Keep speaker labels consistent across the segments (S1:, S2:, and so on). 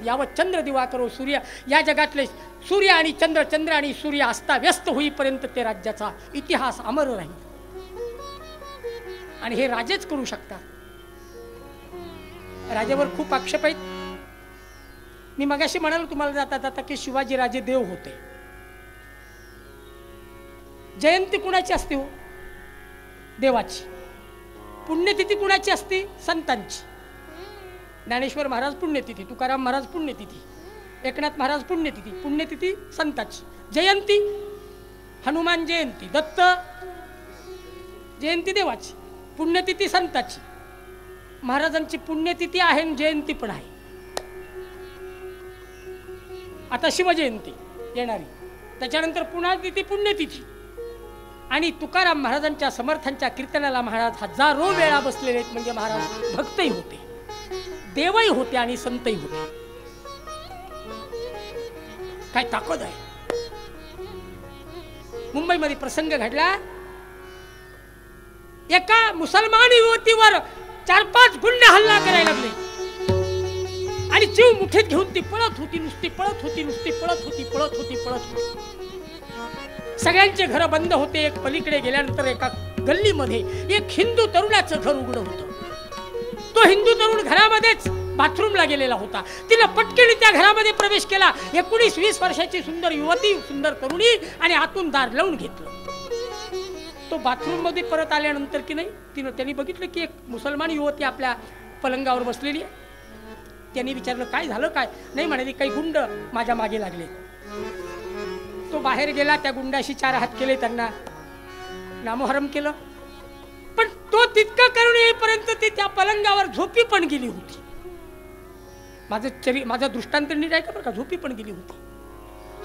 S1: यावत चंद्र दिवाकरो सूर्य, या जगातले सूर्य आणि चंद्र, चंद्र आणि सूर्य अस्ताव्यस्त होईपर्यंत ते राज्याचा इतिहास अमर राहील. आणि हे राजेच करू शकतात. राजावर खूप आक्षेप आहेत. मी मगाशी म्हणालो तुम्हाला जाता जाता की शिवाजी राजे देव होते. जयंती कुणाची असते हो? देवाची. पुण्यतिथी कुणाची असते? संतांची. ज्ञानेश्वर महाराज पुण्यतिथी, तुकाराम महाराज पुण्यतिथी, एकनाथ महाराज पुण्यतिथी. पुण्यतिथी संतांची. जयंती हनुमान जयंती, दत्त जयंती देवाची, पुण्यतिथी संतांची. महाराजांची पुण्यतिथी आहे आणि जयंती पण आहे. आता शिवजयंती येणारी, त्याच्यानंतर पुन्हा तिथी पुण्यतिथी. आणि तुकाराम महाराजांच्या समर्थांच्या कीर्तनाला महाराज हजारो वेळा बसलेले आहेत. म्हणजे महाराज भक्तही होते, देवही होते आणि संतही होते. काय ताकद आहे. मुंबईमध्ये प्रसंग घडला. एका मुसलमान युवतीवर 4-5 गुंड हल्ला करायला लागले आणि जीव मुठीत घेऊन ती पळत होती, नुसती पळत होती, नुसती पळत होती, पळत होती, पळत होती. सगळ्यांचे घर बंद होते. एक पलीकडे गेल्यानंतर एका गल्लीमध्ये एक हिंदू तरुणाचं घर उघडं होतं. तो हिंदू तरुण घरामध्येच बाथरूमला गेलेला होता. तिने पटकन त्या घरामध्ये प्रवेश केला. 19-20 वर्षाची सुंदर युवती, सुंदर तरुणी, आणि आतून दार लावून घेतलं. तो बाथरूम मध्ये परत आल्यानंतर की नाही त्यांनी बघितलं की एक मुसलमान युवती आपल्या पलंगावर बसलेली आहे. त्यांनी विचारलं काय झालं काय? नाही म्हणाली काही गुंड माझ्या मागे लागले. तो बाहेर गेला. त्या गुंडाशी 4 हात केले, त्यांना नामोहरम केलं. पण तो तितकं करून येईपर्यंत ती त्या पलंगावर झोपी पण गेली होती. माझा दृष्टांत नीट आहे का बरं का? झोपी पण गेली होती.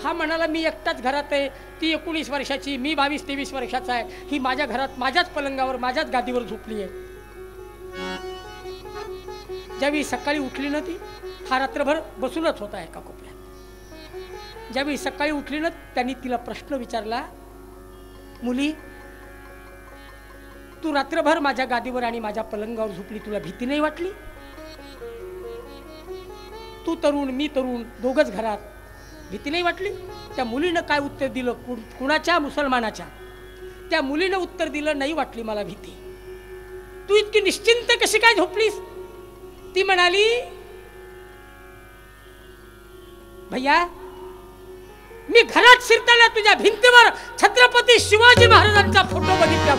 S1: हा म्हणाला मी एकटाच घरात आहे. ती 19 वर्षाची, मी 22-23 वर्षाचा आहे. ही माझ्या घरात, माझ्याच पलंगावर, माझ्याच गादीवर झोपली आहे. ज्यावेळी सकाळी उठली ना ती, हा रात्रभर बसूनच होता एका कोपऱ्यात. ज्यावेळी सकाळी उठली ना, त्यांनी तिला प्रश्न विचारला, मुली तू रात्रभर माझ्या गादीवर आणि माझ्या पलंगावर झोपली, तुला भीती नाही वाटली? तू तरुण, मी तरुण, दोघच घरात, भीती नाही वाटली? त्या मुलीनं काय उत्तर दिलं? कुणाच्या? मुसलमानाच्या. त्या मुलीनं उत्तर दिलं, नाही वाटली मला भीती. तू इतकी निश्चिंत कशी काय झोपलीस? ती म्हणाली, भैया मी घरात शिरताना तुझ्या भिंतीवर छत्रपती शिवाजी महाराजांचा फोटो बघितला.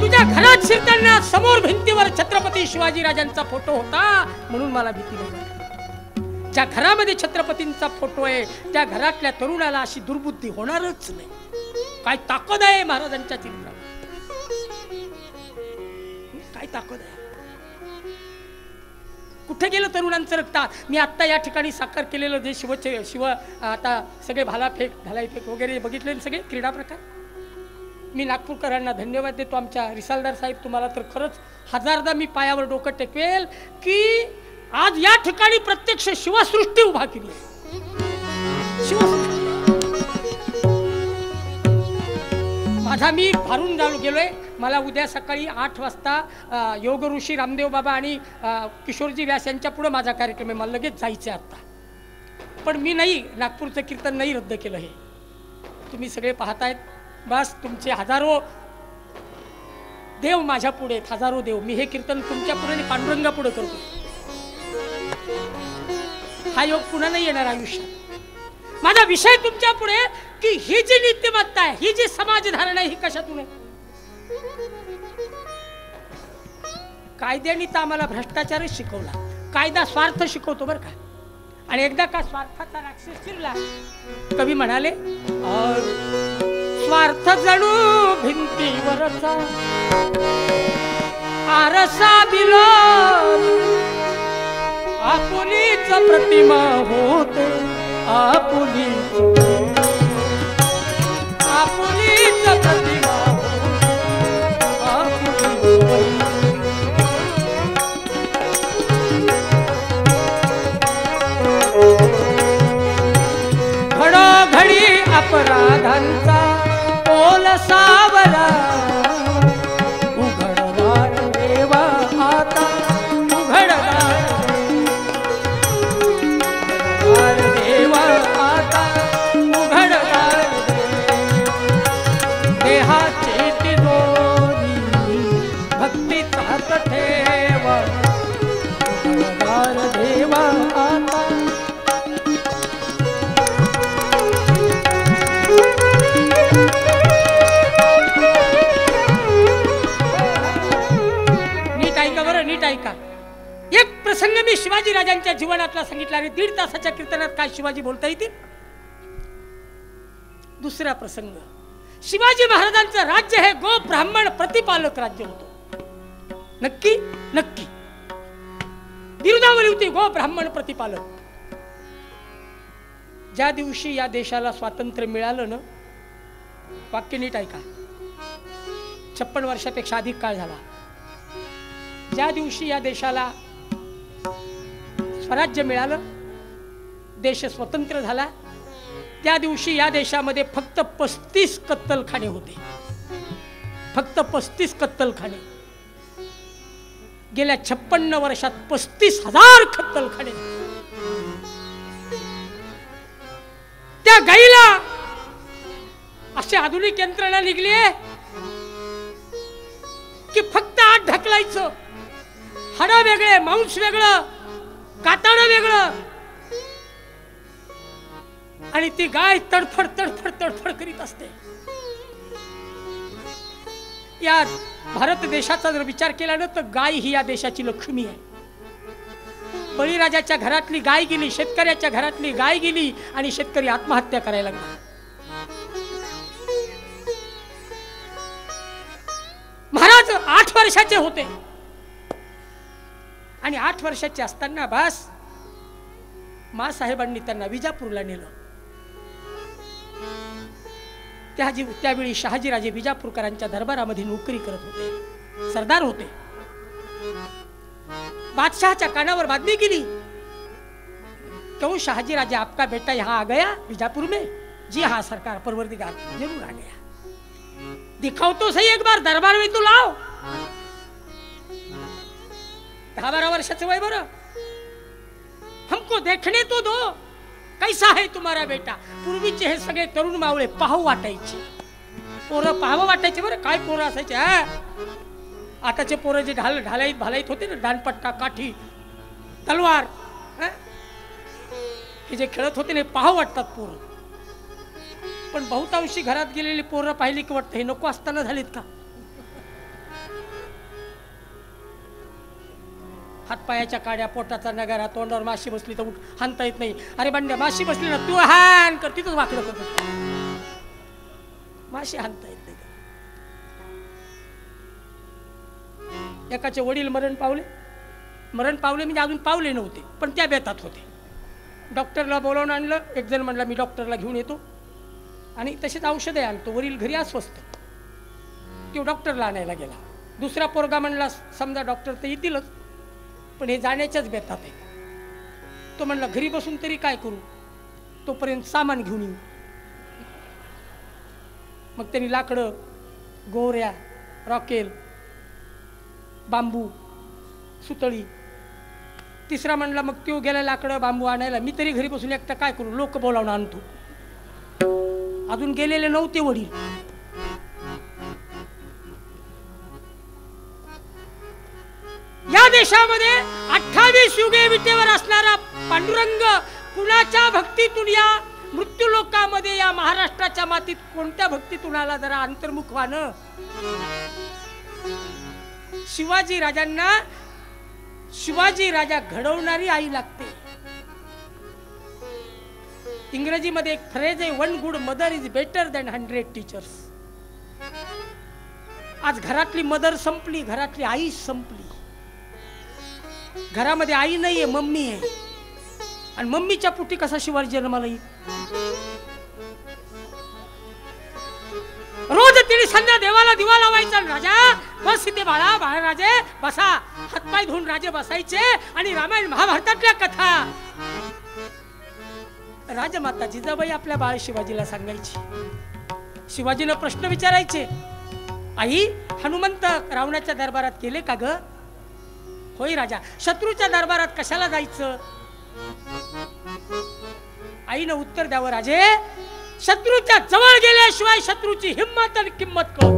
S1: तुझ्या घरात शिरताना समोर भिंतीवर छत्रपती शिवाजी राजांचा फोटो होता, म्हणून मला भीती नाही. ज्या घरामध्ये छत्रपतींचा फोटो आहे त्या घरातल्या तरुणाला अशी दुर्बुद्धी होणारच नाही. काय ताकद आहे महाराजांच्या चरित्रात, काय ताकद आहे. कुठे गेलं तरुणांचं रक्त? मी आत्ता या ठिकाणी साकार केलेलं जे शिव आता सगळे भालाफेक, भालाफेक वगैरे बघितले सगळे क्रीडा प्रकार. मी नागपूरकरांना धन्यवाद देतो. आमच्या रिसालदार साहेब, तुम्हाला तर खरंच हजारदा मी पायावर डोकं टेकवेल की आज या ठिकाणी प्रत्यक्ष शिवसृष्टी उभा केली आहे. शिवसृष्टी माझा मी भारून गेलोय. मला उद्या सकाळी 8 वाजता योग ऋषी रामदेव बाबा आणि किशोरजी व्यास यांच्या पुढे माझा कार्यक्रम आहे. मला लगेच जायचं आहे आत्ता. पण मी नाही, नागपूरचं कीर्तन नाही रद्द केलं. हे तुम्ही सगळे पाहतायत. बस तुमचे हजारो देव माझ्या पुढे आहेत, हजारो देव. मी हे कीर्तन तुमच्या पुढे पांडुरंगा पुढे करतो. हा योग पुन्हा नाही येणार आयुष्यात. माझा विषय तुमच्या पुढे की ही जी नीतिमत्ता आहे, ही जी समाजधारणा आहे, ही कशातून आहे? कायद्याने तर आम्हाला भ्रष्टाचारच शिकवला. कायदा स्वार्थ शिकवतो बरं का. आणि एकदा का स्वार्थाचा राक्षस शिरला, कवी म्हणाले, स्वार्थ जणू भिंतीवरचा आरसा दिला, आपुलीच प्रतिमा होते, आपुलीच प्रतिमा घडोघडी अपराधांचा पोल सावला, उघडवार देवा हात भक्त ठेव अवतार देवा आता. नीट ऐका बरं, नीट ऐका. एक प्रसंग मी शिवाजी राजांच्या जीवनातला सांगितला आणि 1.5 तासाच्या कीर्तनात काय शिवाजी बोलता येतील. दुसरा प्रसंग, शिवाजी महाराजांचं राज्य हे गो ब्राह्मण प्रतिपालक राज्य होतं. नक्की नक्की बिरुदावली होती, गो ब्राह्मण प्रतिपालक. ज्या दिवशी या देशाला स्वातंत्र्य मिळालं ना, वाक्य नीट ऐका, 56 वर्षापेक्षा अधिक काळ झाला. ज्या दिवशी या देशाला स्वराज्य मिळालं, देश स्वतंत्र झाला, त्या दिवशी या देशामध्ये फक्त 35 कत्तलखाने होते. फक्त 35 कत्तलखाने. गेल्या 56 वर्षात 35,000 कत्तलखाने. त्या गाईला अशी आधुनिक यंत्रणा निघली आहे की फक्त आत ढकलायचं, हाडं वेगळे, मांस वेगळं, कातडं वेगळं, आणि ती गाय तडफड तडफड तडफड करीत असते. या भारत देशाचा जर विचार केला ना, तर गाय ही या देशाची लक्ष्मी आहे. बळीराजाच्या घरातली गाय गेली, शेतकऱ्याच्या घरातली गाय गेली आणि शेतकरी आत्महत्या करायला लागला. महाराज 8 वर्षाचे होते आणि 8 वर्षाचे असताना बास मासाहेबांनी त्यांना विजापूरला नेलं. त्यावेळी शहाजीराजे विजापूरकरांच्या दरबारामध्ये नोकरी करत होते, सरदार होते. बादशाहच्या कानावर बातमी गेली, क्यों शहाजीराजे आपका बेटा यहाँ आ गया बीजापुर में. जी हाँ सरकार, परवरदिगार जरूर आ गया. दिखाओ तो सही एक बार, दरबार में तो लाओ. 10-12 वर्षाचं वय बरं. हमको देखने तो दो, कैसा है तुम्हारा बेटा. पूर्वीचे हे सगळे तरुण मावळे पाहू वाटायचे, पोरं पाहावं वाटायचे बरं. काय पोरं असायचे. आताचे पोरं जे ढालाईत भालाईत होते ना, दानपट्टा, काठी, तलवार, हे जे खेळत होते ना, पाहावं वाटतात पोरं. पण बहुतांशी घरात गेलेली पोरं पाहिली की वाटतं हे नको असताना झालीत का. हातपायाच्या काड्या, पोटाचा नगारा, तोंडावर माशी बसली तर हाणता येत नाही. अरे बंड्या, माशी बसली ना, तू हान कर, तिथंच वाकडं करतो. माशी हाणता येत नाही. एकाचे वडील मरण पावले म्हणजे अजून पावले नव्हते, पण त्या बेतात होते. डॉक्टरला बोलावून आणलं. एक जण म्हणला मी डॉक्टरला घेऊन येतो आणि तसेच औषधे आणतो. वडील घरी अस्वस्थ, तो डॉक्टरला आणायला गेला. दुसरा पोरगा म्हणला समजा डॉक्टर तर येतीलच, पण हे जाण्याच्याच बेतात आहे. तो म्हणला घरी बसून तरी काय करू, तोपर्यंत सामान घेऊन येऊ. मग त्यांनी लाकडं, गोऱ्या, रॉकेल, बांबू, सुतळी. तिसरा म्हणला मग तो गेला लाकडं बांबू आणायला, मी तरी घरी बसून एकटा काय करू, लोक बोलावून आणतो. अजून गेलेले नव्हते वडील. या देशामध्ये 28 युगे विटेवर असणारा पांडुरंग कुणाच्या भक्तीतून या मृत्यू लोकामध्ये या महाराष्ट्राच्या मातीत कोणत्या भक्तीतून आला, जरा अंतर्मुख व्हानं. शिवाजी राजांना शिवाजी राजा घडवणारी आई लागते. इंग्रजीमध्ये एक फ्रेज आहे, 1 good mother is better than 100 teachers. आज घरातली मदर संपली, घरातली आई संपली. घरामध्ये आई नाहीये, मम्मी आहे. आणि मम्मीच्या पोटी कसा शिवाजी जन्माला येईल. रोज तिने संध्या देवाला दिवा लावायचा. राजा बस इथे बाळा, बाळराजे बसा. हातपाय धुवून राजे बसायचे आणि रामायण महाभारतातल्या कथा राजमाता जिजाबाई आपल्या बाळ शिवाजीला सांगायची. शिवाजीनं प्रश्न विचारायचे, आई हनुमंत रावणाच्या दरबारात गेले का ग. होय राजा. शत्रूच्या दरबारात कशाला जायचं. आईनं उत्तर द्यावं, राजे शत्रूच्या जवळ गेल्याशिवाय शत्रूची हिम्मत आणि किंमत कळत.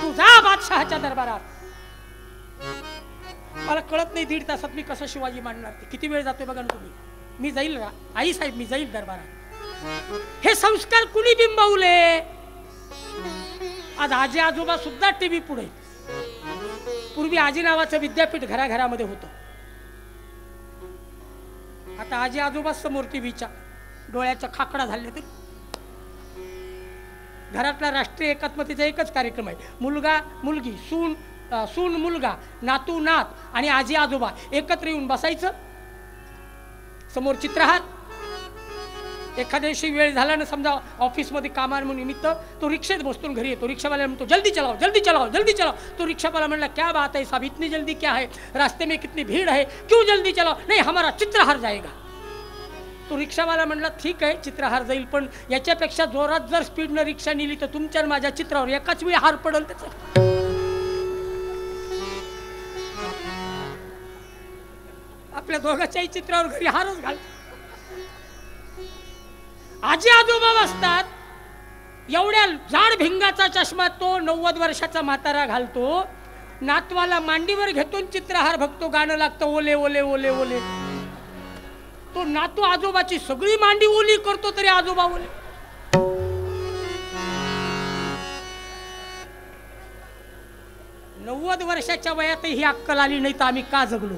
S1: तू जा शहाच्या दरबारात. मला कळत नाही 1.5 तासात मी कसं शिवाजी मांडणार. ते किती वेळ जातोय बघा ना तुम्ही. मी जाईल आई साहेब, मी जाईल दरबारात. हे संस्कार कुणी बिंबवले? आज आजी आजोबा सुद्धा टीव्ही पुढे. पूर्वी आजी नावाचं विद्यापीठ घराघरामध्ये होतं. आता आजी आजोबा समोर टीव्हीच्या डोळ्याच्या खाकडा झाले. तरी घरातला राष्ट्रीय एकात्मतेचा एकच कार्यक्रम आहे. मुलगा मुलगी, सून मुलगा, नातू नात आणि आजी आजोबा एकत्र येऊन बसायचं. समोर चित्रहार. एखाद्या दिवशी वेळ झाला ना, समजा ऑफिसमध्ये कामानिमित्त तो रिक्षेत बसतो, घरी येतो. रिक्षावाला म्हणतो जल्दी चलाओ जल्दी चलाओ जल्दी चलाओ. तो रिक्षावाला म्हणला क्या बात है साहब, इतनी जल्दी क्या है, रास्ते में कितनी भीड़ है, क्यों जल्दी चलाओ. नहीं हमारा चित्रहार जाएगा. तो रिक्षावाला म्हणला ठीक आहे चित्रहार जाईल, पण याच्यापेक्षा जोरात जर स्पीडनं रिक्षा नेली तर तुमच्या माझ्या चित्रावर एकाच वेळी हार पडल. त्याचा आपल्या दोघांच्याही चित्रावर घरी हारच घाल. आजी आजोबा असतात. एवढ्या जाड भिंगाचा चष्मा तो 90 वर्षाचा म्हातारा घालतो. नातवाला मांडीवर घेतो, चित्रहार बघतो, गाणं लागतं ओले ओले ओले ओले. तो नातू आजोबाची सगळी मांडी ओली करतो तरी आजोबा ओले. नव्वद वर्षाच्या वयातही ही अक्कल आली नाही तर आम्ही का जगलो.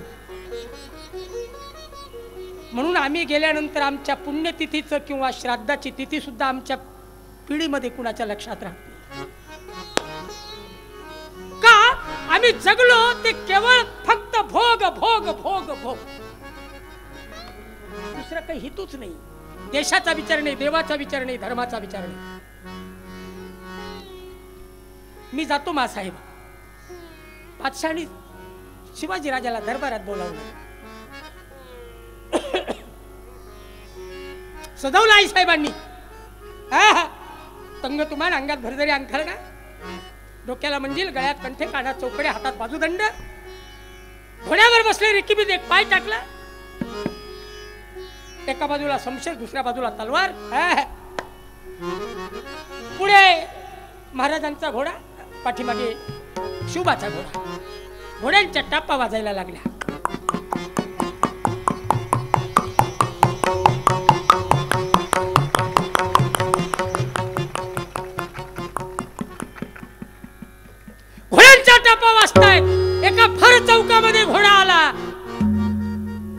S1: म्हणून आम्ही गेल्यानंतर आमच्या पुण्यतिथीचं किंवा श्राद्धाची तिथी सुद्धा आमच्या पिढीमध्ये कुणाच्या लक्षात राहते. का आम्ही जगलो ते केवळ फक्त भोग भोग भोग भोग. दुसरं काही हितूच नाही. देशाचा विचार नाही, देवाचा विचार नाही, धर्माचा विचार नाही. मी जातो मासाहेब. बादशाहाने शिवाजी राजाला दरबारात बोलावलं. सजवलं आई साहेबांनी. तंग तुमान, अंगात भरदरी अंगठा का, डोक्याला मंजिल, गळ्यात कंठे, कानात चौकडे, हातात बाजूदंड. घोड्यावर बसले रिकीबीत एक पाय टाकला. एका बाजूला शमशेर, दुसऱ्या बाजूला तलवार. पुढे महाराजांचा घोडा, पाठीमागे शिवबाचा घोडा. घोड्यांच्या टापा वाजायला लागल्या. घोड्यांच्या टापा वाजतायत. एका भर चौकामध्ये घोडा आला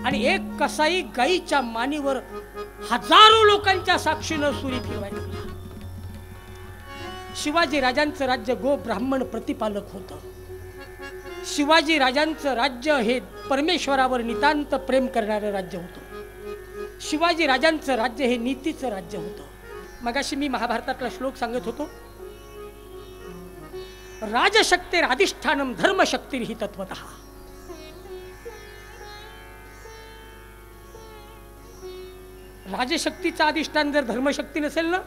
S1: आणि एक कसाई गाईच्या मानेवर हजारो लोकांच्या साक्षीनं सुरी फिरवायला. शिवाजी राजांचं राज्य गो ब्राह्मण प्रतिपालक होतं. शिवाजी राजांचं राज्य हे परमेश्वरावर नितांत प्रेम करणारं राज्य होतं. शिवाजी राजांचं राज्य हे नीतीचं राज्य होतं. मगाशी मी महाभारतातला श्लोक सांगत होतो. राजशक्तीर अधिष्ठानम धर्मशक्तीर ही तत्वतः. राजशक्तीचा अधिष्ठान जर धर्मशक्ती नसेल ना,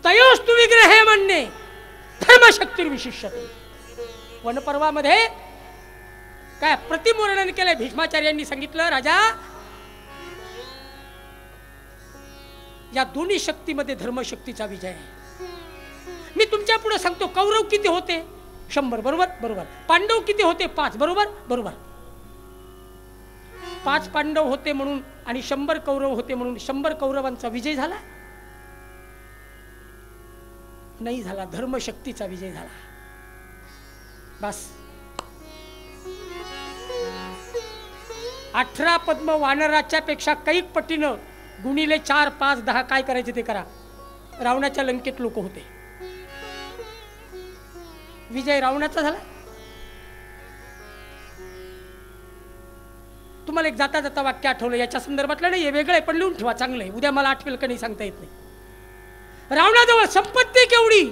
S1: तयोस्तु विग्रहे म्हणणे धर्मशक्तीर विशिष्यते. वनपर्वामध्ये काय प्रतिमूर्णन केलंय. भीष्माचार्यांनी सांगितलं राजा, या दोन्ही शक्तीमध्ये धर्मशक्तीचा विजय आहे. मी तुमच्या पुढे सांगतो. कौरव किती होते? 100. बरोबर बरोबर. पांडव किती होते? 5. बरोबर बरोबर. 5 पांडव होते म्हणून आणि 100 कौरव होते म्हणून 100 कौरवांचा विजय झाला नाही झाला. धर्मशक्तीचा विजय झाला. बस. 18 पद्म वानराच्या पेक्षा कैक पटीनं गुणिले 4, 5, 10 काय करायचे ते करा. रावणाच्या लंकेत लोक होते. विजय रावणाचा झाला. तुम्हाला एक जाता जाता वाक्य आठवलं. याच्या संदर्भातलं नाही, हे वेगळं आहे पण लिहून ठेवा, चांगलं आहे. उद्या मला आठवेल का नाही सांगता येत नाही. रावणाजवळ संपत्ती केवढी.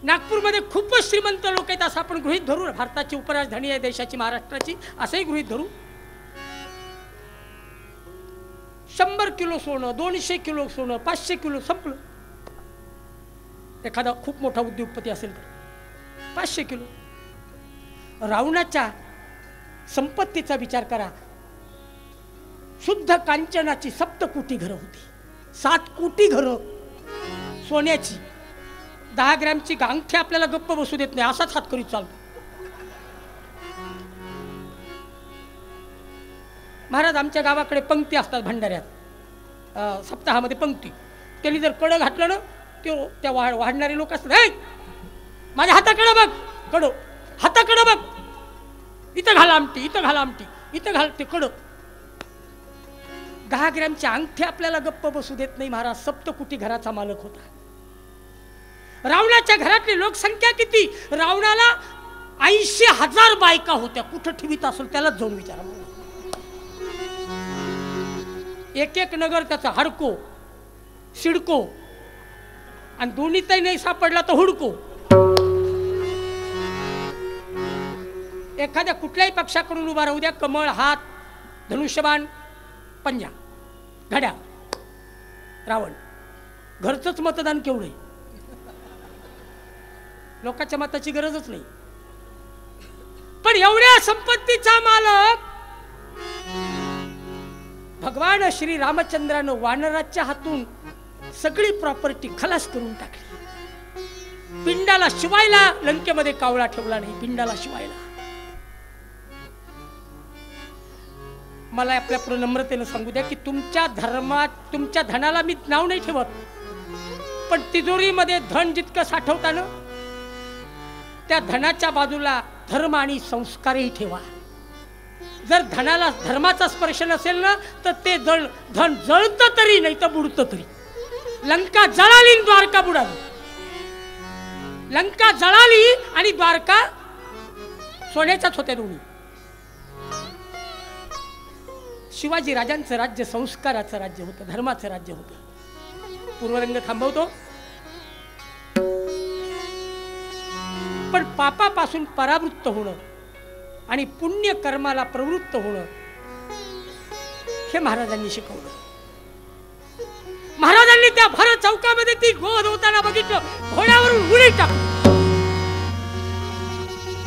S1: नागपूरमध्ये खूपच श्रीमंत लोक आहेत असं आपण गृहीत धरू. भारताची उपराजधानी आहे देशाची, महाराष्ट्राची, असंही गृहीत धरू. 100 किलो सोनं, 200 किलो सोनं, 500 किलो संपलं. एखादा खूप मोठा उद्योगपती असेल तर 500 किलो. रावणाच्या संपत्तीचा विचार करा. शुद्ध कांचनाची 7 कोटी घरं होती. 7 कोटी घरं सोन्याची. 10 ग्रॅमची अंगठी आपल्याला गप्प बसू देत नाही, असाच हात करीत चालतो. महाराज आमच्या गावाकडे पंक्ती असतात भंडाऱ्यात, सप्ताहामध्ये पंक्ती. त्यांनी जर कडं घातलं ना, त्या वाढणारे लोक असतात, माझ्या हाताकडं बघ, कडं हाताकडं बघ, इथं घाला आमटी, इथं घाला आमटी, इथं घाल ते कडं. 10 ग्रॅमची अंगठी आपल्याला गप्प बसू देत नाही. महाराज सप्तकोटी घराचा मालक होता. रावणाच्या घरातली लोकसंख्या किती? रावणाला 80,000 बायका होत्या. कुठं ठेवीत असेल त्यालाच जाऊन विचारा. एक एक नगर त्याचा हडको सिडको, आणि दोन्हीतही नाही सापडला तर हुडको. एखाद्या कुठल्याही पक्षाकडून उभा राहू द्या, कमळ, हात, धनुष्यबाण, पंजा, घड्या, रावण. घरचंच मतदान केवढे, लोकांच्या मताची गरजच नाही. पण एवढ्या संपत्तीचा मालक भगवान श्री रामचंद्रानं वानराच्या हातून सगळी प्रॉपर्टी खलास करून टाकली. पिंडाला शिवायला लंकेमध्ये कावळा ठेवला नाही, पिंडाला शिवायला. मला आपल्या पुढे नम्रतेनं सांगू द्या की तुमच्या धर्मात, तुमच्या धनाला मी नाव नाही ठेवत, पण तिजोरीमध्ये धन जितकं साठवता ना, त्या धनाच्या बाजूला धर्म आणि संस्कारही ठेवा. जर धनाला धर्माचा स्पर्श नसेल ना, तर ते धन जळतं तरी नाही तर बुडतं तरी. लंका जळाली, द्वारका बुडाली. लंका जळाली आणि द्वारका सोन्याच्याच होत्या दोन्ही. शिवाजी राजांचं राज्य संस्काराचं राज्य होतं, धर्माचं राज्य होतं. पूर्वरंग थांबवतो. पण पापापासून परावृत्त होणं आणि पुण्य कर्माला प्रवृत्त होणं हे महाराजांनी शिकवलं. महाराजांनी त्या भरत चौकामध्ये ती गोद होताना बघितलं, घोड्यावरून उडी टाकली.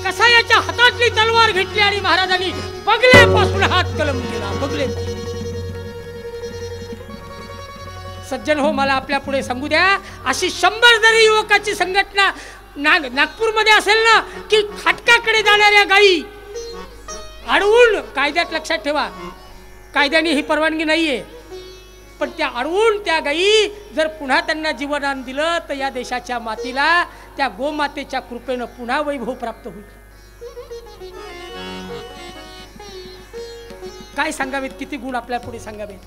S1: कसायाच्या हातातली तलवार घेतली आणि महाराजांनी बगलेपासून हात कलम केला. बगले. सज्जन हो, मला आपल्या पुढे सांगू द्या, अशी 100 जरी युवकाची संघटना नागपूरमध्ये असेल ना, की खाटकाकडे जाणाऱ्या गायी अडवून, कायद्यात लक्षात ठेवा, कायद्याने ही परवानगी नाहीये, पण त्या अडवून त्या गायी जर पुन्हा त्यांना जीवनदान दिलं तर या देशाच्या मातीला त्या गोमातेच्या कृपेनं पुन्हा वैभव प्राप्त होईल. काय सांगावेत, किती गुण आपल्या पुढे सांगावेत.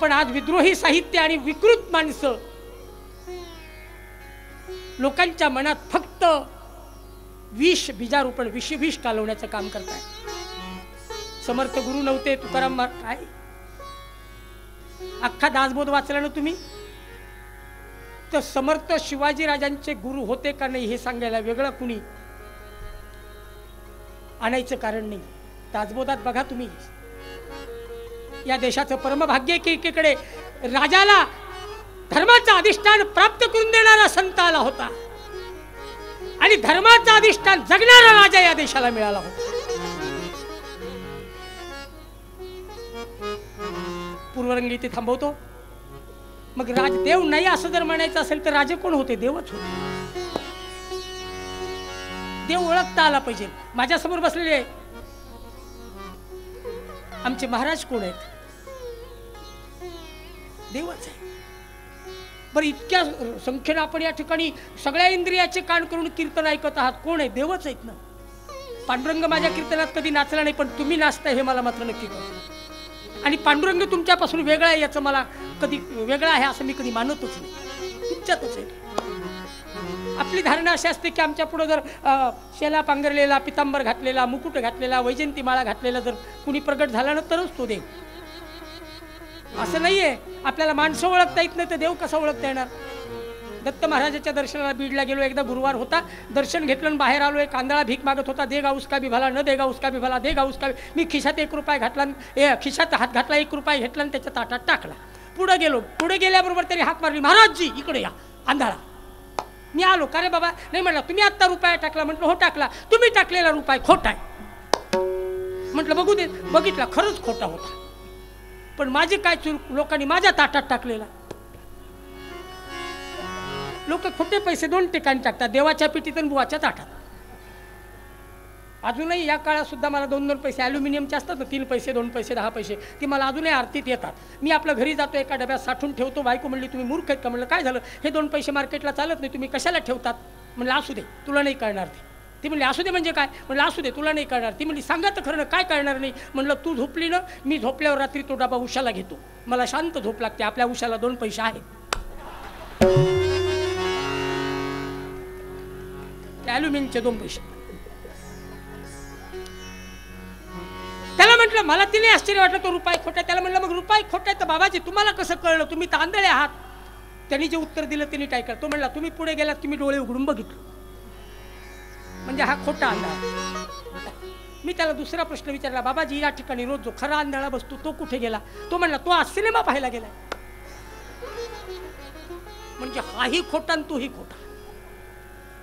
S1: पण आज विद्रोही साहित्य आणि विकृत माणसं लोकांच्या मनात फक्त विष बीजारोपण, विष कालवण्याचं काम करताय. समर्थ गुरु नव्हते, तुकाराम काय अख्खा दासबोध वाचला ना तुम्ही, तर समर्थ शिवाजी राजांचे गुरु होते का नाही हे सांगायला वेगळं कुणी आणायचं कारण नाही. दासबोधात बघा तुम्ही, या देशाचं परमभाग्य की एकीकडे राजाला धर्माचं अधिष्ठान प्राप्त करून देणारा संत आला होता आणि धर्माचं अधिष्ठान जगणारा राजा या देशाला मिळाला होता. पूर्वरंगी इथे थांबवतो. मग राजदेव नाही असं जर म्हणायचं असेल तर राजे कोण होते? देवच होते. देव ओळखता आला पाहिजे. माझ्यासमोर बसलेले आमचे महाराज कोण आहेत? देवच आहे. बरं, इतक्या संख्येने आपण या ठिकाणी सगळ्या इंद्रियाचे कान करून कीर्तन ऐकत आहात, कोण आहे? देवच आहेत ना. पांडुरंग माझ्या कीर्तनात कधी नाचला नाही, पण तुम्ही नाचताय हे मला मात्र नक्की कळतं. आणि पांडुरंग तुमच्यापासून वेगळा आहे याचं मला कधी वेगळा आहे असं मी कधी मानतच नाही, तुमच्यातच आहे. आपली धारणा अशी असते की आमच्या पुढे जर शेला पांघरलेला, पितांबर घातलेला, मुकुट घातलेला, वैजंती माळा घातलेला जर कुणी प्रगट झाला ना तरच तो देव. असं नाहीये. आपल्याला माणसं ओळखता येत नाही तर देव कसा ओळखता येणार? दत्त महाराजाच्या दर्शनाला बीडला गेलो, एकदा गुरुवार होता, दर्शन घेतलं, बाहेर आलोय. कांदळा भीक मागत होता, देगा उसका भी भला, न देगा उसका भी भला, देगा उसका. मी खिशात 1 रुपया घातला, खिशात हात घातला, 1 रुपया घेतला आणि त्याच्या ताटात टाकला. पुढे गेलो. पुढे गेल्याबरोबर त्यांनी हाक मारली, महाराजजी इकडे या, आंधळा. मी आलो. का रे बाबा? नाही म्हटलं, तुम्ही आत्ता रुपया टाकला. म्हटलं हो टाकला. तुम्ही टाकलेला रुपया खोटा आहे. म्हटलं बघू दे. बघितला, खरंच खोटा होता. पण माझी काय चूक, लोकांनी माझ्या ताटात टाकलेला. लोक खोटे पैसे 2 ठिकाणी टाकतात, देवाच्या पिटीत आणि बुवाच्या ताटात. अजूनही या काळात सुद्धा मला 2-2 पैसे ॲल्युमिनियमचे असतात ना, 3 पैसे 2 पैसे 10 पैसे, ती मला अजूनही आरतीत येतात. मी आपल्या घरी जातो, एका डब्यात साठवून ठेवतो. बायको म्हणली तुम्ही मूर्ख आहेत का? म्हणलं काय झालं, हे 2 पैसे मार्केटला चालत नाही, तुम्ही कशाला ठेवतात? म्हणलं असू दे, तुला नाही कळणार. ती म्हणली असू दे म्हणजे काय? म्हणलं असू दे, तुला नाही कळणार. ती म्हणली सांगा तर खरं काय कळणार नाही? म्हणलं तू झोपली ना, मी झोपल्यावर रात्री तो डबा उशाला घेतो, मला शांत झोप लागते. आपल्या उशाला 2 पैसे आहेत, ॲल्युमिनियमचे 2 पैसे. त्याला म्हटलं, मला तिने आश्चर्य वाटलं तो रुपये खोटा. त्याला म्हटलं मग रुपये खोटा तर बाबाजी तुम्हाला कसं कळलं, तुम्ही तर आंधळे आहात. त्यांनी जे उत्तर दिलं त्यांनी काय केलं, तो म्हणला तुम्ही पुढे गेलात, तुम्ही डोळे उघडून बघितलं म्हणजे हा खोटा अंधार. मी त्याला दुसरा प्रश्न विचारला, बाबाजी या ठिकाणी रोज जो खरा अंधारा बसतो तो कुठे गेला? तो म्हणला तो आज सिनेमा पाहायला गेलाय. म्हणजे हाही खोटा आणि तोही खोटा.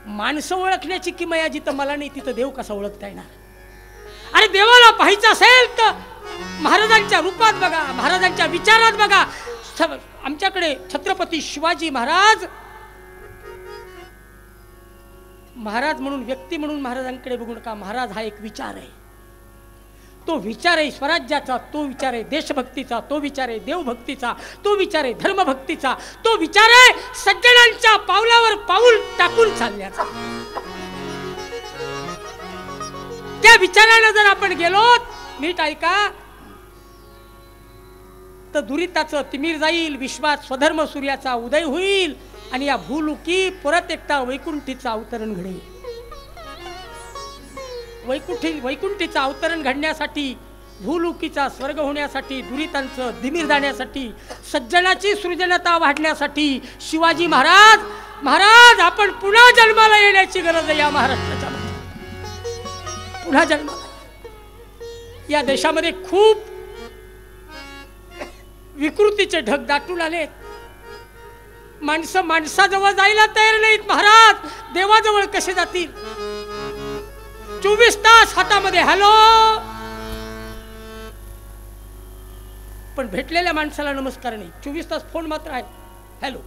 S1: माणसं ओळखण्याची किमया जिथं मला नाही तिथं देव कसा ओळखता येणार? अरे देवाला पाहायचं असेल तर महाराजांच्या रूपात बघा, महाराजांच्या विचारात बघा. आमच्याकडे छत्रपती शिवाजी महाराज म्हणून व्यक्ती म्हणून महाराजांकडे बघू नका. महाराज हा एक विचार आहे. तो विचार आहे स्वराज्याचा, तो विचार आहे देशभक्तीचा, तो विचार आहे देवभक्तीचा, तो विचार आहे धर्मभक्तीचा, तो विचार आहे सज्जनांच्या पावलावर पाऊल टाकून चालण्याचा. त्या विचाराने जर आपण गेलो, नीट ऐका, तर दुरिताचं तिमीर जाईल, विश्वात स्वधर्म सूर्याचा उदय होईल आणि या भूलुकी परत एकटा वैकुंठीचा अवतरण घडेल. वैकुंठीचा अवतरण घडण्यासाठी, भूलुकीचा स्वर्ग होण्यासाठी, दुरितांचं तिमीर जाण्यासाठी, सज्जनाची सृजनता वाढण्यासाठी शिवाजी महाराज आपण पुन्हा जन्माला येण्याची गरज आहे. या महाराष्ट्राच्या पुन्हा जन्माला. या देशामध्ये खूप विकृतीचे ढग दाटून आलेत. माणसं माणसाजवळ जायला तयार नाहीत. महाराज देवाजवळ कसे जातील? 24 तास हातामध्ये हॅलो, पण भेटलेल्या माणसाला नमस्कार नाही. 24 तास फोन मात्र आहे, हॅलो.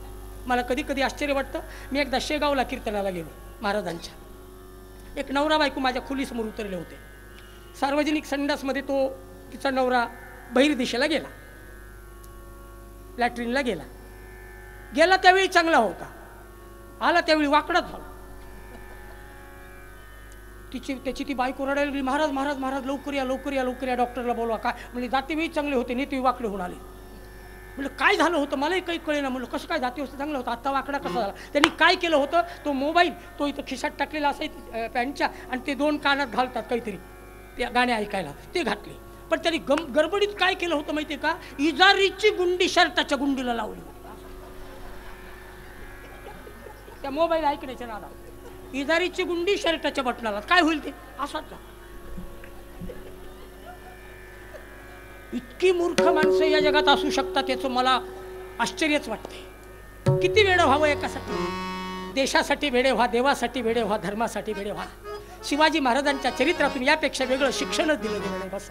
S1: मला कधी कधी आश्चर्य वाटतं. मी एकदा शेगावला कीर्तनाला गेलो महाराजांच्या. एक नवरा बायको माझ्या खोलीसमोर उतरले होते. सार्वजनिक संडासमध्ये तो तिचा नवरा बहिर दिशेला गेला, लॅट्रिनला गेला त्यावेळी चांगला होता, आला त्यावेळी वाकडा झाला. त्याची ती बायको रडायला लागली, महाराज महाराज महाराज लवकर या लवकर या लवकर या, डॉक्टरला बोलवा. काय म्हणजे जाते वेळी चांगले होते, नेते वाकडे होऊन आले. म्हणलं काय झालं होतं मलाही काही कळेना. म्हणलं कसं काय जाते होतं चांगलं होतं, आत्ता वाकडा कसा झाला? त्यांनी काय केलं होतं, तो मोबाईल तो इथं खिशात टाकलेला असायचा पॅन्टच्या, आणि ते 2 कानात घालतात काहीतरी ते गाणे ऐकायला, ते घातले. पण त्यांनी गडबडीत काय केलं होतं माहितीये का, इजारीची गुंडी शर्टाच्या गुंडीला लावली. त्या मोबाईल ऐकण्याच्या नादात इजारीची गुंडी शर्टाच्या बटनाला. काय होईल ते असाच. इतकी मूर्ख माणसं या जगात असू शकतात याचं मला आश्चर्यच वाटते. किती वेळ व्हावं एकासाठी? देशासाठी वेडे व्हा, देवासाठी वेडे व्हा, धर्मासाठी वेडे व्हा. शिवाजी महाराजांच्या चरित्रातून यापेक्षा वेगळं शिक्षणच दिलं गेलं नाही, बस.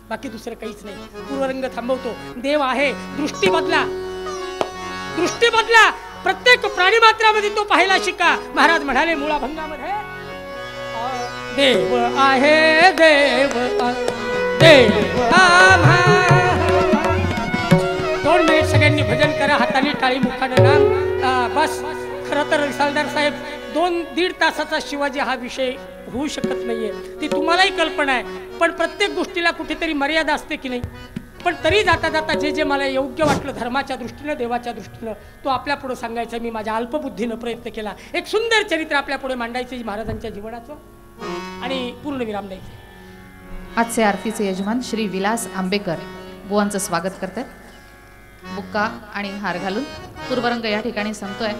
S1: बाकी दुसरं काहीच नाही. पूर्वरंग थांबवतो. देव आहे, दृष्टी बदला, दृष्टी बदला. प्रत्येक प्राणीमात्रामध्ये तो पाहायला शिका. महाराज म्हणाले मुळाभंगामध्ये, देव आहे देव देव. 2 मिनिट सगळ्यांनी भजन करा, हाताने टाळी मुखाने नाम. बस. खरं तर रिसालदार साहेब 2-1.5 तासाचा शिवाजी हा विषय होऊ शकत नाहीये, ती तुम्हालाही कल्पना आहे. पण प्रत्येक गोष्टीला कुठेतरी मर्यादा असते की नाही. पण तरी जाता जाता जे मला योग्य वाटलं धर्माच्या दृष्टीनं, देवाच्या दृष्टीनं, तो आपल्या पुढे सांगायचा मी माझ्या अल्पबुद्धीनं प्रयत्न केला. एक सुंदर चरित्र आपल्या पुढे मांडायचं महाराजांच्या जीवनाचं आणि पूर्णविराम द्यायचं.
S2: आजचे आरतीचे यजमान श्री विलास आंबेकर बुवांचं स्वागत करतात. बुक्का आणि हार घालून पूर्वरंग या ठिकाणी सांगतोय.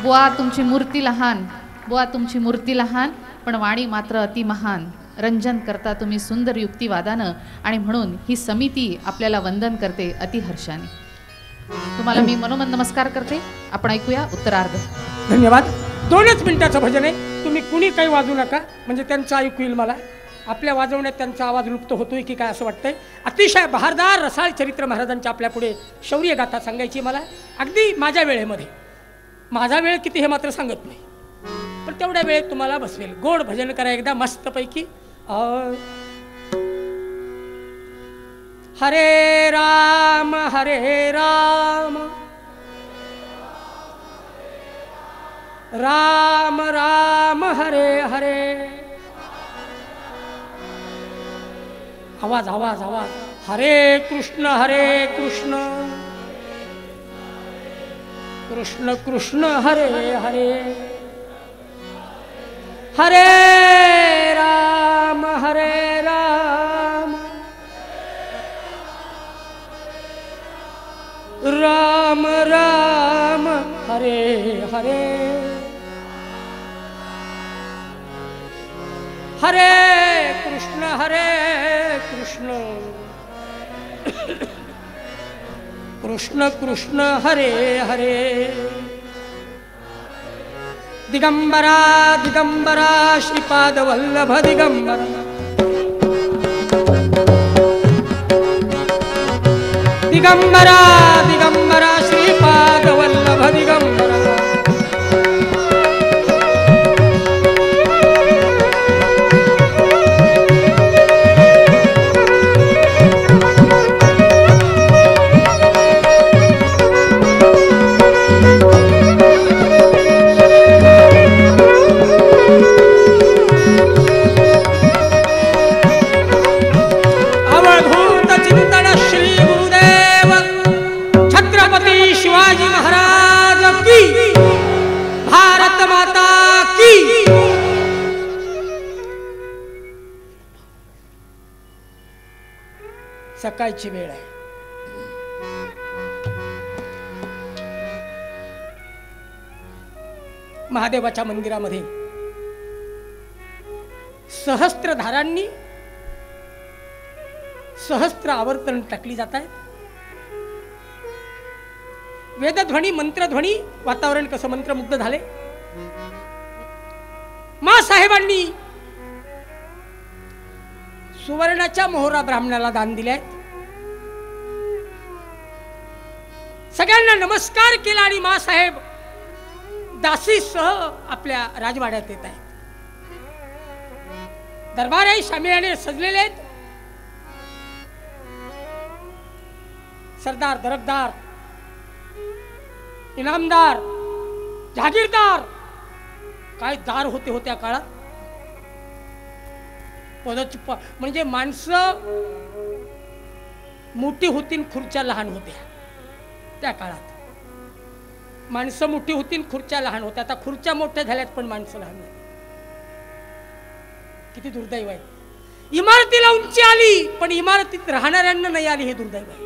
S2: बुवा तुमची मूर्ती लहान, बुवा तुमची मूर्ती लहान, पण वाणी मात्र अति महान. रंजन करता तुम्ही सुंदर युक्तिवादानं, आणि म्हणून ही समिती आपल्याला वंदन करते अति हर्षाने. तुम्हाला मी मनोमन नमस्कार करते. आपण ऐकूया उत्तरार्ध.
S1: धन्यवाद. 2च मिनिटाचं भजन आहे. तुम्ही कुणी काही वाजू नका, म्हणजे त्यांचं ऐकू येईल मला. आपल्या वाजवण्यात त्यांचा आवाज लुप्त होतोय की काय असं वाटतंय. अतिशय बहारदार रसाळ चरित्र महाराजांच्या आपल्या पुढे शौर्य गाथा सांगायची मला, अगदी माझ्या वेळेमध्ये. माझा वेळ किती हे मात्र सांगत नाही. तेवढ्या वेळेत तुम्हाला बसवेल. गोड भजन करा एकदा मस्त पैकी. हरे राम राम राम हरे हरे. आवाज आवाज आवाज. हरे कृष्ण कृष्ण कृष्ण हरे हरे. हरे राम राम राम हरे हरे. हरे कृष्ण कृष्ण कृष्ण हरे हरे. दिगंबरा दिगंबरा श्रीपाद वल्लभ दिगंबरा. दिगंबरा दिगंबरा श्रीपाद वल्लभ दिगंबरा. सकाळची वेळ आहे. महादेवाच्या मंदिरामध्ये सहस्त्रधारांनी सहस्त्र आवर्तन टाकली जात आहेत. वेदध्वनी मंत्रध्वनी वातावरण कसं मंत्रमुग्ध झाले. मा साहेबांनी सुवर्णाच्या मोहरा ब्राह्मणाला दान दिले आहेत. सगळ्यांना नमस्कार केला आणि मा साहेब दासीसह आपल्या राजवाड्यात येत आहेत. दरबारही शामियाने सजलेले आहेत. सरदार दरकदार इनामदार जहागीरदार काय दार होते हो त्या काळात. म्हणजे माणसं मोठी होती खुर्च्या लहान होत्या त्या काळात. माणसं मोठी होती खुर्च्या लहान होत्या. आता खुर्च्या मोठ्या झाल्यात पण माणसं लहान झाली. किती दुर्दैव आहे. इमारतीला उंची आली पण इमारतीत राहणाऱ्यांना नाही आली. हे दुर्दैव आहे.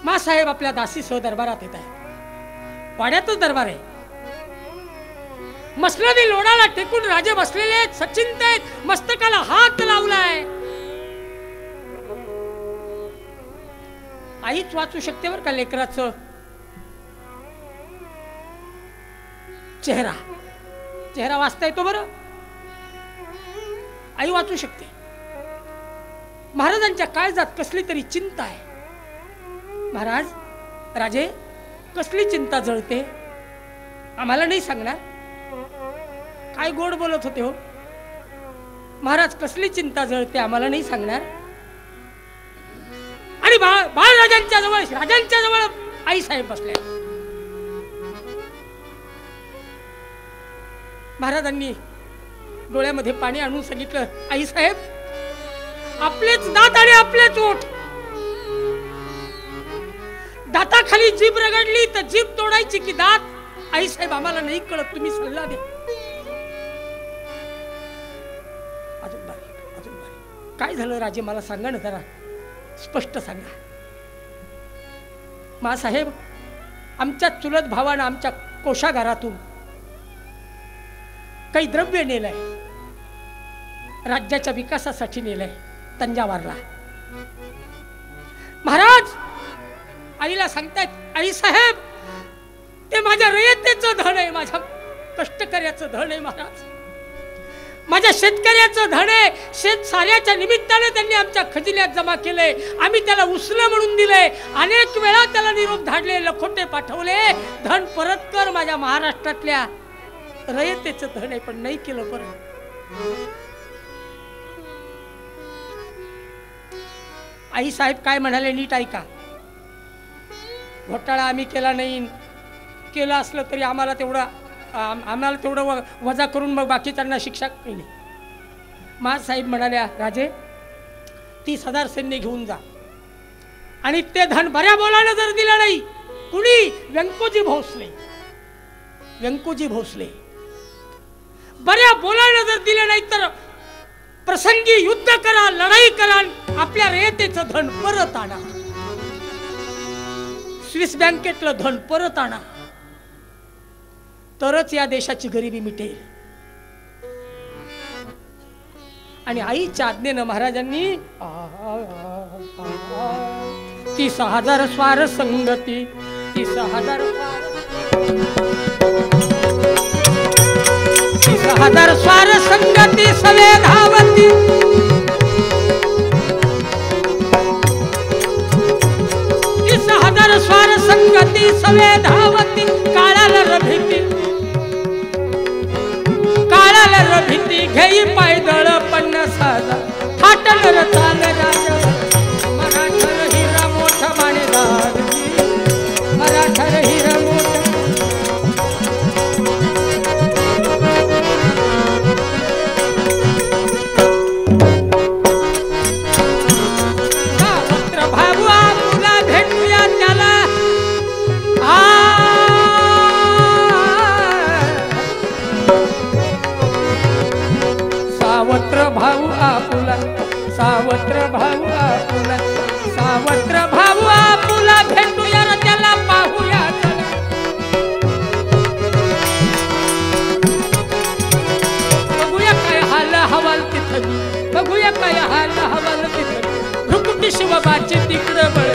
S1: मा साहेब आपल्या दासीसह दरबारात येत आहे. वाड्यातच दरबार आहे. मसनदी लोडाला टेकून राजे बसलेले आहेत. सचिंत आहेत. मस्तकाला हात लावलाय. आईच वाचू शकते बर का लेकराचं चेहरा वाचता येतो बरं. आई वाचू शकते. महाराजांच्या काळजात कसली तरी चिंता आहे. महाराज राजे कसली चिंता जळते आम्हाला नाही सांगणार. काय गोड बोलत होते हो महाराज. कसली चिंता जळते आम्हाला नाही सांगणार. आणि बाळराजांच्या जवळ राजांच्या जवळ आई साहेब बसले. महाराजांनी डोळ्यामध्ये पाणी आणून सांगितलं, आई साहेब आपलेच दात आणि आपलेच ओठ. दाताखाली जीभ रगडली तर जीभ तोडायची की दात. आई साहेब आम्हाला नाही कळत, तुम्ही सल्ला द्या. अजून बारी काय झालं राजे मला सांगा ना जरा स्पष्ट सांगा. मा साहेब आमच्या चुलत भावानं आमच्या कोशागारातून काही द्रव्य नेलंय. राज्याच्या विकासासाठी नेलंय तंजावरला. महाराज आईला सांगतायत, आई साहेब ते माझ्या रयतेचं धन आहे, माझ्या कष्टकऱ्याचं धन आहे महाराज. माझ्या शेतकऱ्याचं धन आहे, शेत साऱ्याच्या निमित्ताने त्यांनी आमच्या खजिन्यात जमा केलंय, आम्ही त्याला उसलं म्हणून दिलंय, अनेक वेळा त्याला निरोप धाडले, लखोटे पाठवले, धन परत कर. माझ्या महाराष्ट्रातल्या रयतेचं धन आहे, पण नाही केलं परत. आई साहेब काय म्हणाले नीट ऐका. घोटाळा आम्ही केला नाही, केलं असलं तरी आम्हाला तेवढं वजा करून मग बाकीच्यांना शिक्षा केली. साहेब म्हणाल्या, राजे 30,000 सैन्य घेऊन जा आणि ते धन बऱ्या बोलानं जर दिलं नाही, कुणी व्यंकोजी भोसले बऱ्या बोलानं जर दिलं नाही तर प्रसंगी युद्ध करा, लढाई करा, आपल्या रयतेचं धन परत आणा, स्विस बँकेतलं धन परत आणा, तरच या देशाची गरिबी मिटेल. आणि आईच्या आज्ञेनं महाराजांनी 30,000 स्वार संगती, 30,000 स्वार संगती सवे धावती, 30,000 स्वार संगती सवे धावती, काळाला भीती घेई पायदळ 50,000 थाटल चाल राज, मराठर हिरा मोठा मानेदार, मराठर हिरा मोठा. सावत्र भाऊ आपुला भेटूया त्याला, सावत्र भाऊ आपुला, सावत्र भाऊ आपुला, सावत्र भाऊ आपुला भेटूया त्याला, पाहूया बघूया काय हाल हवाल तिथं, बघूया काय हाल हवाल तिथं, भ्रुकुटी शिवबाची तिकडं बळ.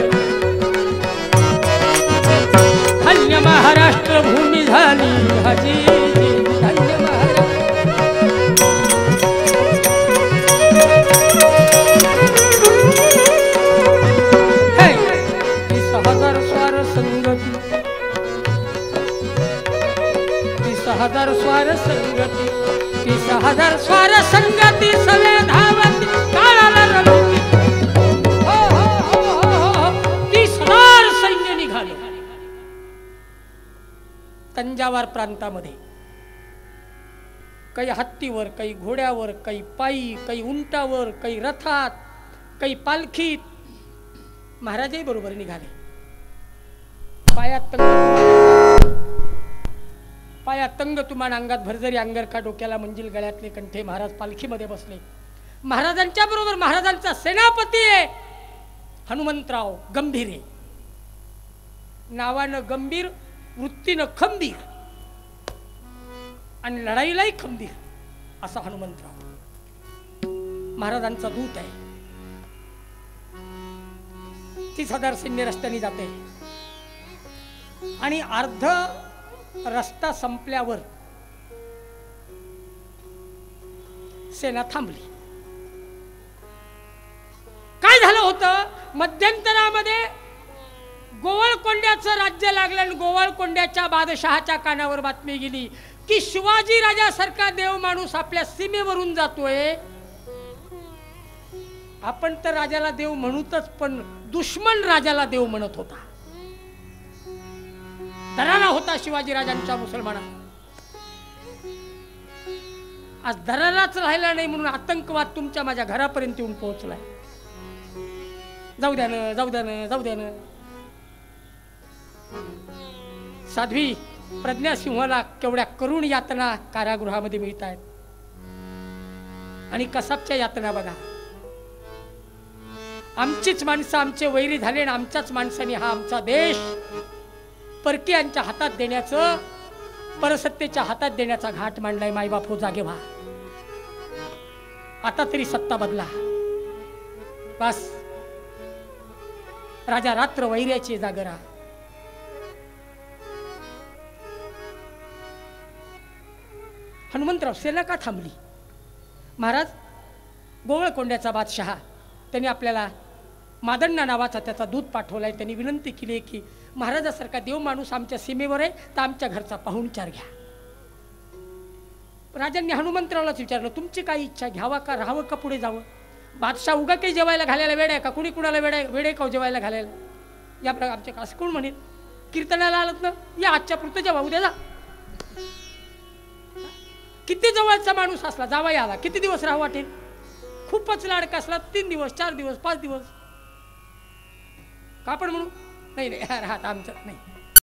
S1: धन्य महाराष्ट्र भूमी झाली हाजी, धन्य महाराष्ट्र. 30,000 स्वार संगती, 30,000 स्वार संगती, 30,000 स्वार संगती सवे धावती, काळाला रमती. 30,000 सैन्य निघाले तंजावर प्रांतामध्ये. काही हत्तीवर, काही घोड्यावर, काही पायी, काही उंटावर, काही रथात, काही पालखीत. महाराजही बरोबर निघाले. पायात तंग तुमान, अंगात भरजरी अंगरखा, डोक्याला मंजिल, गळ्यातले कंठे. महाराज पालखीमध्ये बसले. महाराजांच्या बरोबर महाराजांचा सेनापती आहे हनुमंतराव गंभीर. नावानं गंभीर, वृत्तीनं खंबीर आणि लढाईलाही खंबीर असा हनुमंतराव महाराजांचा दूत आहे. 30,000 सैन्य रस्त्याने जाते आणि अर्ध रस्ता संपल्यावर सेना थांबली. काय झालं होतं मध्यंतरामध्ये, गोवळकोंड्याचं राज्य लागलं आणि गोवळकोंड्याच्या बादशहाच्या कानावर बातमी गेली की शिवाजी राजासारखा देव माणूस आपल्या सीमेवरून जातोय. आपण तर राजाला देव म्हणूतच, पण दुश्मन राजाला देव म्हणत होता. दरारा होता शिवाजी राजांच्या मुसलमानात. आज दराराच राहिला नाही म्हणून आतंकवाद तुमच्या माझ्या घरापर्यंत येऊन पोहोचलाय. जाऊ द्या ना, जाऊ द्या ना, जाऊ द्या ना. साध्वी प्रज्ञा सिंहाला केवढ्या करुण यातना कारागृहामध्ये मिळत आहेत. आणि कसाबच्या यातना बघा. आमचीच माणसं आमचे वैरी झाले आणि आमच्याच माणसांनी हा आमचा देश परकीयांच्या हातात देण्याचं, परसत्तेच्या हातात देण्याचा घाट मांडलाय. मायबाप हो जागे व्हा. आता तरी सत्ता बदला. बस राजा रात्र वैर्याची जागरा. हनुमंतराव सेना का थांबली? महाराज गोवळकोंड्याचा बादशहा त्यांनी आपल्याला मादण्णा नावाचा त्याचा दूत पाठवलाय. त्यांनी विनंती केली आहे की महाराजासारखा देव माणूस आमच्या सीमेवर आहे तर आमच्या घरचा पाहुणचार घ्या. राजांनी हनुमंतरावलाच विचारलं, तुमची काय इच्छा, घ्यावा का, राहावं का, पुढे जावं? बादशाह उगा काही जेवायला घालायला वेळ आहे का? कुणी कुणाला वेळ का जेवायला घालायला? या आमच्या असं कोण म्हणेल? कीर्तनाला आलत ना, या आजच्या पुरतं जेवा, उद्या जा. किती जवळचा माणूस असला, जावाई आला, किती दिवस राहू वाटेल? खूपच लाडका असला 3 दिवस 4 दिवस 5 दिवस का आपण म्हणू नाही राहत आमचं नाही.